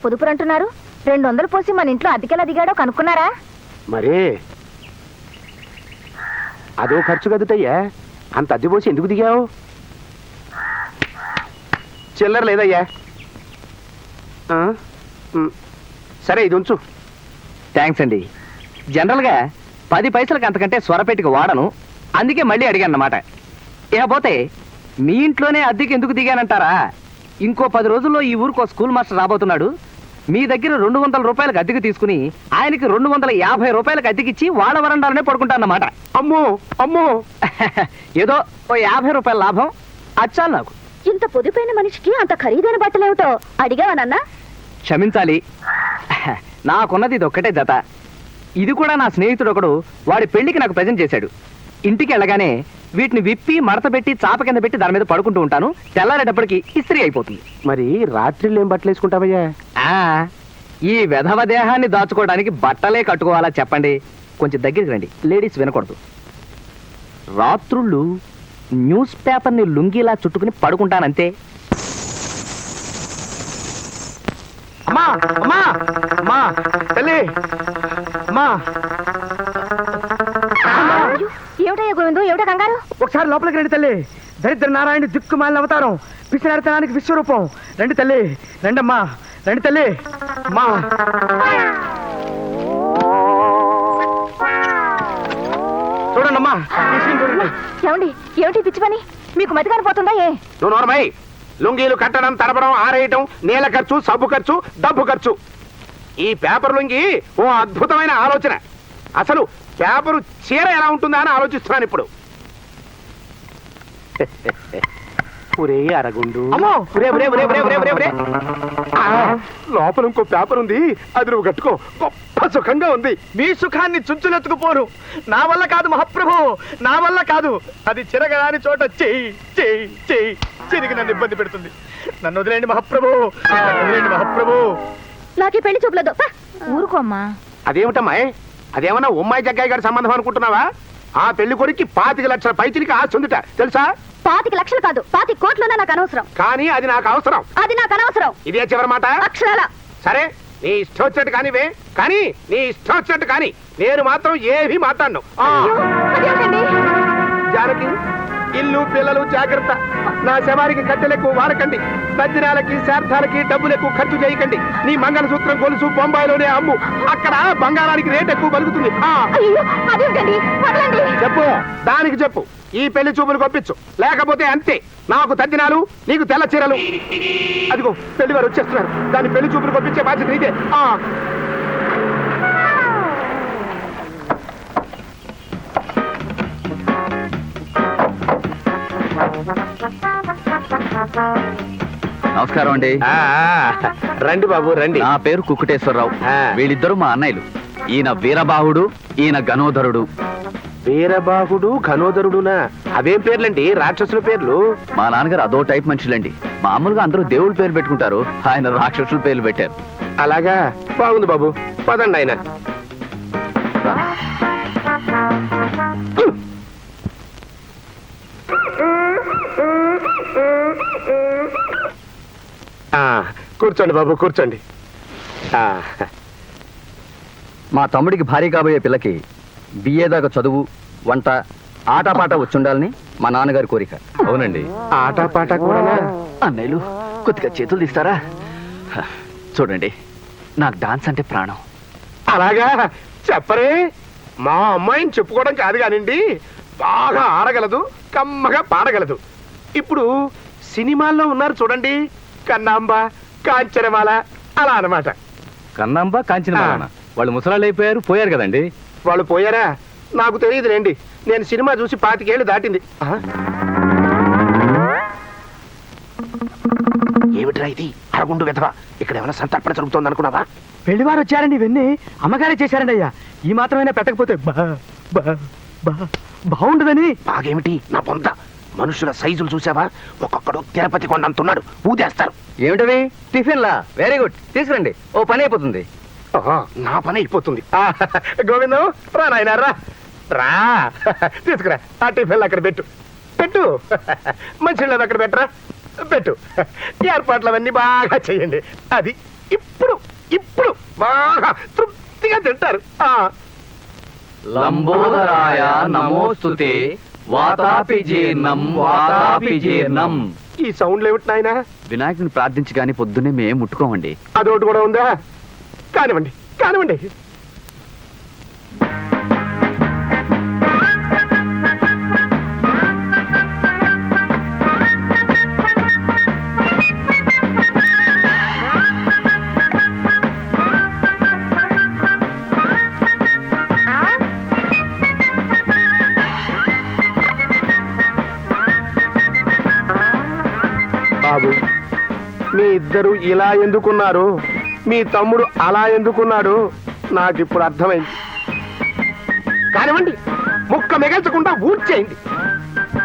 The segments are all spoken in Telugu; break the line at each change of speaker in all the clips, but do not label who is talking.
పొదుపురు అంటున్నారు? 200 పోసి మన ఇంట్లో అద్దెకెలా దిగాడో కనుక్కున్నారా?
మరే అదో ఖర్చు కదుటయ్యా, అంత అద్దె పోసి ఎందుకు దిగావు? చిల్లర లేదయ్యా. సరే ఇది ఉంచు.
థ్యాంక్స్ అండి. జనరల్గా 10 పైసలకి అంతకంటే స్వరపెట్టికి వాడను, అందుకే మళ్ళీ అడిగాను అన్నమాట. ఇకపోతే మీ ఇంట్లోనే అద్దెకి ఎందుకు దిగానంటారా? ఇంకో 10 రోజుల్లో ఈ ఊరికి స్కూల్ మాస్టర్ రాబోతున్నాడు. మీ దగ్గర 200 రూపాయలకు అద్దెకి తీసుకుని ఆయనకి 250 రూపాయలకు అద్దెకిచ్చి వాళ్ళ వరండాలోనే పడుకుంటానన్నమాట.
అమ్మో అమ్మో
ఏదో ఓ 50 రూపాయల లాభం అచ్చాలి నాకు.
ఇంత పొదుపైన మనిషికి అంత ఖరీదైన బట్టలేమిటో అడిగావా నాన్న?
క్షమించాలి, నాకున్నది ఇది ఒక్కటే జత. ఇది కూడా నా స్నేహితుడు ఒకడు వాడి పెళ్లికి నాకు ప్రజెంట్ చేశాడు. ఇంటికి వెళ్ళగానే వీటిని విప్పి మడత పెట్టి చాప కింద పెట్టి దాని మీద పడుకుంటూ ఉంటాను. తెల్లారేటప్పటికి ఇస్త్రీ అయిపోతుంది.
మరి రాత్రిళ్ళు ఏం బట్టలు వేసుకుంటావయ్యా?
ఈ వెధవ దేహాన్ని దాచుకోవడానికి బట్టలే కట్టుకోవాలా చెప్పండి? కొంచెం దగ్గరికి రండి, లేడీస్ వినకూడదు. రాత్రుళ్ళు న్యూస్ పేపర్ని లుంగిలా చుట్టుకుని పడుకుంటానంతే.
అమ్మా అమ్మా అమ్మా తల్లి అమ్మా.
ఏమిటయ్యా గోవిందు, ఏమిటా కంగారు?
ఒకసారి లోపలికి రండి తల్లి. దరిద్ర నారాయణ దిక్కుమాలిన అవతారం, పిచ్చినారితనానికి విశ్వరూపం. రండి తల్లి, రండమ్మా, రండి తల్లి. అమ్మా చూడండమ్మా.
ఏమండి, ఏమిటి పిచ్చి పని? మీకు మతి కానిపోతుందా? ఏ
నువ్వు నోరమై. లుంగీలు కట్టడం, తడపడం, ఆరేయటం, నీళ్ళ ఖర్చు, సబ్బు ఖర్చు, డబ్బు ఖర్చు. ఈ పేపర్ లుంగి ఓ అద్భుతమైన ఆలోచన. అసలు పేపరు చీర ఎలా ఉంటుందా అని ఆలోచిస్తున్నాను ఇప్పుడు. ఒరే అరగుండు, లోపల ఇంకో పేపర్ ఉంది, అది నువ్వు కట్టుకో. గొప్ప సుఖంగా ఉంది.
మీ సుఖాన్ని చుంచులెత్తుకుపోరు. నా వల్ల కాదు మహాప్రభు, నా వల్ల కాదు. అది చిరగరాని చోట చెయ్యి చెయ్యి చెయ్యి చిరిగి నన్ను ఇబ్బంది పెడుతుంది. నన్ను వదిలేండి మహాప్రభు, నన్ను వదిలేండి మహాప్రభు.
నాకు ఈ పెళ్లి చూపలేదు. ఊరుకోమ్మా.
అదేమిటమ్మా, అదేమన్నా ఉమ్మాయి జగ్గాయి గారి సంబంధం అనుకుంటున్నావా? ఆ పెళ్లి కొడుక్కి 25 లక్షల పైచిలికి ఆస్తి ఉందిట, తెలుసా?
25 లక్షలు కాదు, 25 కోట్లున్నా నాకు అనవసరం.
కానీ అది నాకు అవసరం.
అది నాకు అనవసరం.
ఇదే చివరి మాట.
అక్షరాల.
సరే, నీ ఇష్టం వచ్చినట్టు కానివే, కానీ నీ ఇష్టం వచ్చినట్టు కానీ నేను మాత్రం ఏమీ మాట్లాడను.
అదేమిటండి?
జానకి, ఇల్లు పిల్లలు జాగ్రత్త. నా శవారికి కట్టెలకు వాడకండి. తద్దినాలకి శార్థాలకి డబ్బులు ఎక్కువ ఖర్చు చేయకండి. నీ మంగళసూత్రం గొలుసు బొంబాయిలోనే అమ్ము. అక్కడ బంగారానికి రేట్ ఎక్కువ పలుకుతుంది.
అదేమిటండి?
చెప్పు, దానికి చెప్పు. ఈ పెళ్లి చూపులు కొప్పించు, లేకపోతే అంతే. నాకు తద్దినాలు, నీకు తెల్ల చీరలు. అదిగో పెళ్లి వారు వచ్చేస్తున్నారు. దాన్ని పెళ్లి చూపులు కొప్పించే బాధ్యత నీదే.
నమస్కారం అండి.
రండి బాబు రండి.
నా పేరు కుక్కుటేశ్వరరావు. వీళ్ళిద్దరూ మా అన్నయ్యలు. ఈయన వీరబాహుడు, ఈయన గణోధరుడు.
వీరబాహుడు ఘనోదరుడునా? అవేం పేర్లండి? రాక్షసుల పేర్లు.
మా నాన్నగారు అదో టైప్ మనుషులండి. మామూలుగా అందరూ దేవుళ్ళ పేరు పెట్టుకుంటారు, ఆయన రాక్షసుల పేర్లు పెట్టారు.
అలాగా, బాగుంది బాబు. పదండి ఆయన. కూర్చోండి బాబు, కూర్చోండి.
మా తమ్ముడికి భార్య కాబోయే పిల్లకి బిఏ దాకా చదువు, వంట, ఆటపాట వచ్చుండాలని మా నాన్నగారి కోరిక.
అవునండి, ఆటపాట కూడా.
అన్నయ్యలు కొద్దిగా చేతులు తీస్తారా? చూడండి, నాకు డాన్స్ అంటే ప్రాణం.
అలాగా చెప్పరే. మా అమ్మాయిని చెప్పుకోవడం కాదు కానివ్వండి, బాగా ఆడగలదు, కమ్మగా పాడగలదు. ఇప్పుడు సినిమాల్లో ఉన్నారు చూడండి, కన్నాంబ, కాంచనమాల, అలా అన్నమాట.
కన్నాంబ, కాంచనమాల వాళ్ళు ముసలాళ్ళు అయిపోయారు, పోయారు కదండి.
వాళ్ళు పోయారా? నాకు తెలియదులేండి. నేను సినిమా చూసి 25 ఏళ్ళు దాటింది. ఏమిట్రా ఇది? అరగుండు వెధవా, ఇక్కడ ఏమైనా సంతర్పణ జరుగుతోంది అనుకున్నావా?
పెళ్లివారు వచ్చారండి, ఇవన్నీ అమ్మగారే చేశారండి అయ్యా. ఈ మాత్రమైనా పెట్టకపోతే బాగుండదని.
బాగేమిటి నా పొంద? మనుషుల సైజులు చూసావా? ఒక్కొక్కడు తిరుపతి కొండంతున్నాడు, ఊదేస్తారు.
ఏమిటవి? టిఫిన్లా? వెరీ గుడ్, తీసుకురండి, ఓ పని అయిపోతుంది.
నా పని అయిపోతుంది. గోవిందం, రా నాయనా, రా రా, తీసుకురా. ఆ టిఫిన్లు అక్కడ పెట్టు, పెట్టు. మంచి అక్కడ పెట్టరా, పెట్టు. ఏర్పాట్లు అవన్నీ బాగా చెయ్యండి. అది ఇప్పుడు ఇప్పుడు బాగా తృప్తిగా తింటారు.
లంబోదరాయ నమోస్తుతే వాతాపి జీర్ణం వాతాపి జీర్ణం.
ఈ సౌండ్లు ఏమిటి నాయనా?
వినాయకుని ప్రార్థించి కానీ పొద్దున్నే మేము ముట్టుకోమండి.
అదొకటి కూడా ఉందా? కానివ్వండి కానివ్వండి. బాబు, మీ ఇద్దరు ఇలా ఎందుకున్నారు, మీ తమ్ముడు అలా ఎందుకున్నాడు నాకు ఇప్పుడు అర్థమైంది. కానివ్వండి, ముక్క మిగల్చకుండా ఊడ్చేయండి,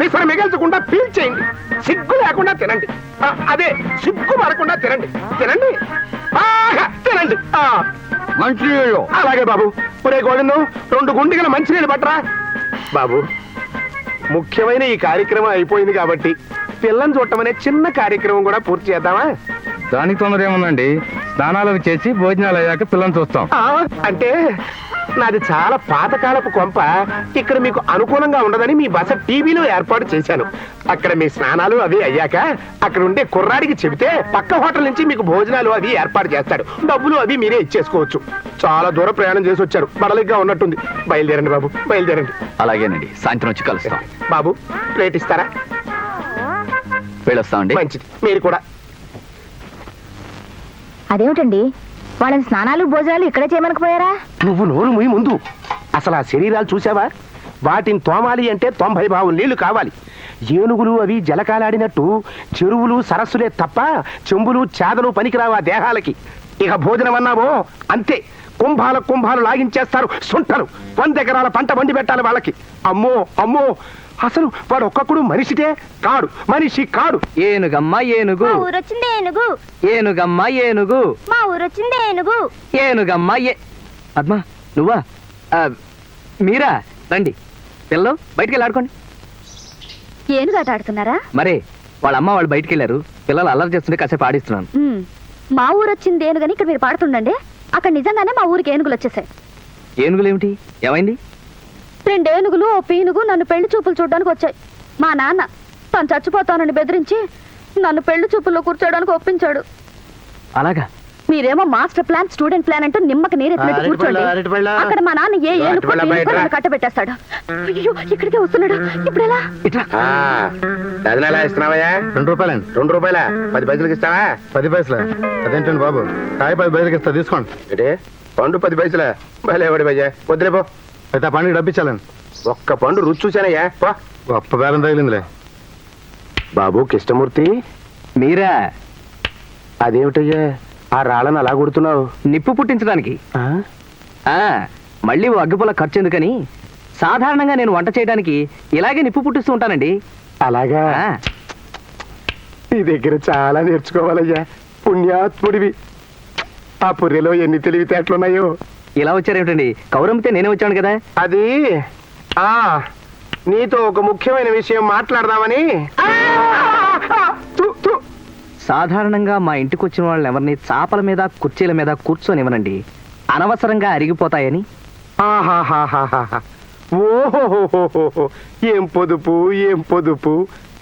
మిసర మిగల్చకుండా పీల్చేయండి, సిగ్గు లేకుండా తినండి. అదే సిగ్గు పడకుండా తినండి, తినండి, బాగా తినండి.
మంచినీళ్ళు.
అలాగే బాబు. ఒరే గోవిందం, 2 గుండిగల మంచినీళ్ళు పట్టరా. బాబు, ముఖ్యమైన ఈ కార్యక్రమం అయిపోయింది కాబట్టి పిల్లని చూడటం అనే చిన్న కార్యక్రమం కూడా పూర్తి చేద్దామా?
దానికి తొందర ఏముందండి, స్నానాలు చేసి భోజనాలు అయ్యాక పిల్లల్ని చూస్తాం.
అంటే నాది చాలా పాతకాలపు కొంప, ఇక్కడ మీకు అనుకూలంగా ఉండదని మీ బస టీవీలో ఏర్పాటు చేశాను. అక్కడ మీ స్నానాలు అవి అయ్యాక అక్కడ ఉండే కుర్రాడికి చెబితే పక్క హోటల్ నుంచి మీకు భోజనాలు అవి ఏర్పాటు చేస్తాడు. డబ్బులు అవి మీరే ఇచ్చేసుకోవచ్చు. చాలా దూర ప్రయాణం చేసి వచ్చారు, బడలిగ్గా ఉన్నట్టుంది. బయలుదేరండి బాబు, బయలుదేరండి.
అలాగేనండి, సాయంత్రం వచ్చి కలుస్తాం.
బాబు, ప్లేట్ ఇస్తారా?
వెళ్ళొస్తామండి.
మంచిది, మీరు కూడా.
అదేమిటండి, వాళ్ళని స్నానాలు భోజనాలు ఇక్కడే చేయమనకపోయారా?
నువ్వు నోరు మూయి ముందు. అసలు ఆ శరీరాలు చూసావా? వాటిని తోమాలి అంటే 90 బావులు నీళ్లు కావాలి. ఏనుగులు అవి జలకాలాడినట్టు చెరువులు సరస్సులే తప్ప చెంబులు చేదలు పనికిరావా దేహాలకి. ఇక భోజనం అన్నావో అంతే, కుంభాలు లాగించేస్తారు సుంటలు. 100 ఎకరాల పంట వండి పెట్టాలి వాళ్ళకి. అమ్మో అమ్మో, అసలు వాడు ఒక్కొక్కడు మనిషిటే కాడు, మనిషి కాడు.
ఏనుగమ్మ ఏనుగు,
ఊరొచ్చింది ఏనుగు,
ఏనుగమ్మ ఏనుగు,
మా ఊరొచ్చింది ఏనుగు.
ఏనుగమ్మ పద్మ, నువ్వా? మీరా? రండి పిల్లలు, బయటికి వెళ్ళి ఆడుకోండి.
ఏనుగు ఆట ఆడుతున్నారా?
మరే వాళ్ళ అమ్మ వాళ్ళు బయటికి వెళ్ళారు, పిల్లలు అల్లరి చేస్తుంటే కాసేపు ఆడిస్తున్నాను.
మా ఊరొచ్చింది ఏనుగని ఇక్కడ మీరు పాడుతుండండి. అక్కడ నిజంగానే మా ఊరికి ఏనుగులు వచ్చేసాయి.
ఏనుగులేమిటి, ఏమైంది?
2 ఏనుగులు ఓ పీనుగు నన్ను పెళ్లి చూపులు చూడడానికి వచ్చాయి. మా నాన్న తను చచ్చిపోతానని బెదిరించి నన్ను పెళ్లి చూపుల్లో కూర్చోడానికి ఒప్పించాడు.
అలాగా?
మీరేమో మాస్టర్ ప్లాన్, స్టూడెంట్ ప్లాన్ అంటూ నిమ్మకి నీరెత్తినట్టు కూర్చోండి. అక్కడ మా నాన్న ఏ ఏనుగు నన్ను కట్టబెట్టేస్తాడు. అయ్యో, ఇక్కడికే వస్తున్నాడు. ఇప్పుడు ఎలా?
డజన్ ఎలా ఇస్తున్నావయ్యా?
2 రూపాయలండి.
2 రూపాయల 10 పైసలకి ఇస్తావా?
10 పైసలు అదేంటండి బాబు, కాయ 10 పైసలకి ఇస్తా, తీసుకోండి.
అంటే పండు 10 పైసలా? భలేవాడి భయ్యా, వద్దులేపో.
అయితే ఆ పండుగ డబ్బిచ్చాలండి.
ఒక్క పండు రుచి చూశానయ్యా.
గొప్ప బేరం తగిలిందిలే.
బాబు కృష్ణమూర్తి,
మీరా?
అదేమిటయ్యా ఆ రాళ్ళను అలా కొడుతున్నావు?
నిప్పు పుట్టించడానికి. మళ్ళీ ఓ అగ్గిపుల్ల ఖర్చు ఎందుకని సాధారణంగా నేను వంట చేయడానికి ఇలాగే నిప్పు పుట్టిస్తూ ఉంటానండి.
అలాగా? నీ దగ్గర చాలా నేర్చుకోవాలయ్యా, పుణ్యాత్ముడివి. ఆ పుర్రెలో ఎన్ని తెలివితేటలున్నాయో.
ఇలా వచ్చారేమిటండి? కౌరమ్మితే నేనే వచ్చాను కదా.
అది నీతో ఒక ముఖ్యమైన విషయం మాట్లాడదామని.
సాధారణంగా మా ఇంటికి వచ్చిన వాళ్ళని ఎవరిని చాపల మీద కుర్చీల మీద కూర్చొనివ్వనండి, అనవసరంగా అరిగిపోతాయని.
ఓహో, ఏం పొదుపు ఏం పొదుపు.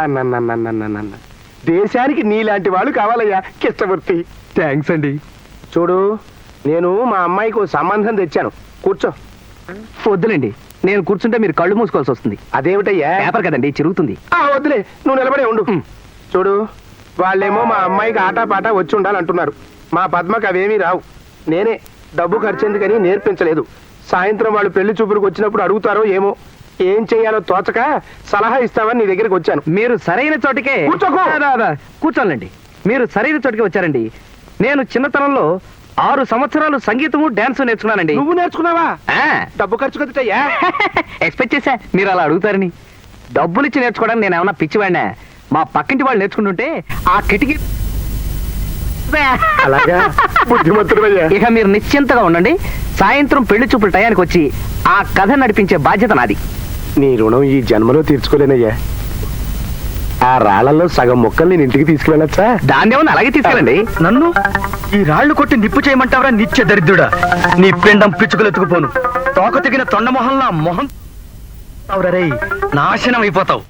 అన్న దేశానికి నీలాంటి వాళ్ళు కావాలయ్యా కృష్ణమూర్తి.
థ్యాంక్స్ అండి.
చూడు, నేను మా అమ్మాయికి ఓ సంబంధం తెచ్చాను, కూర్చో.
వద్దులేండి, నేను కూర్చుంటే మీరు కళ్ళు మూసుకోవాల్సి వస్తుంది.
అదేమిటయ్యా?
పేపర్ కదండి, చిరుగుతుంది.
వద్దులే, నువ్వు నిలబడే ఉండు. చూడు, వాళ్ళేమో మా అమ్మాయికి ఆటపాట వచ్చి ఉండాలంటున్నారు. మా పద్మకు అవేమీ రావు. నేనే డబ్బు ఖర్చెందుకని నేర్పించలేదు. సాయంత్రం వాళ్ళు పెళ్లి చూపులకు వచ్చినప్పుడు అడుగుతారో ఏమో. ఏం చెయ్యాలో తోచక సలహా ఇస్తామని నీ దగ్గరికి వచ్చాను.
మీరు సరైన చోటికే కూర్చోండి. మీరు సరైన చోటికి వచ్చారండి. నేను చిన్నతనంలో 6 సంవత్సరాలు సంగీతము డాన్స్ నేర్చుకున్నానండి.
నువ్వు నేర్చుకున్నావా? డబ్బు ఖర్చు కదటయ్యా.
ఎక్స్పెక్ట్ చేశా మీరు అలా అడుగుతారని. డబ్బులు ఇచ్చి నేర్చుకోవడానికి నేను ఏమన్నా పిచ్చివాడినా? మా పక్కింటి వాళ్ళు నేర్చుకుంటుంటే ఆ కిటికీ.
అలాగా? బుద్ధిమంతుడయ్యా.
ఇక మీరు నిశ్చింతగా ఉండండి. సాయంత్రం పెళ్లి చూపుల టయానికి వచ్చి ఆ కథ నడిపించే బాధ్యత నాది.
నీ రుణం ఈ జన్మలో తీర్చుకోలేనయ్యా. ఆ రాళ్లలో సగం మొక్కలు నేను ఇంటికి తీసుకువెళ్ళొచ్చా?
దాన్ని ఏమన్నా అలాగే తీసుకెళ్ళండి.
నన్ను ఈ రాళ్లు కొట్టి నిప్పు చేయమంటావరా నిత్య దరిద్రుడా? నీ పిండం పిచ్చుకలెత్తుకుపోను. తోక తెగిన తొండమొహంలా మొహం నాశనం అయిపోతావు.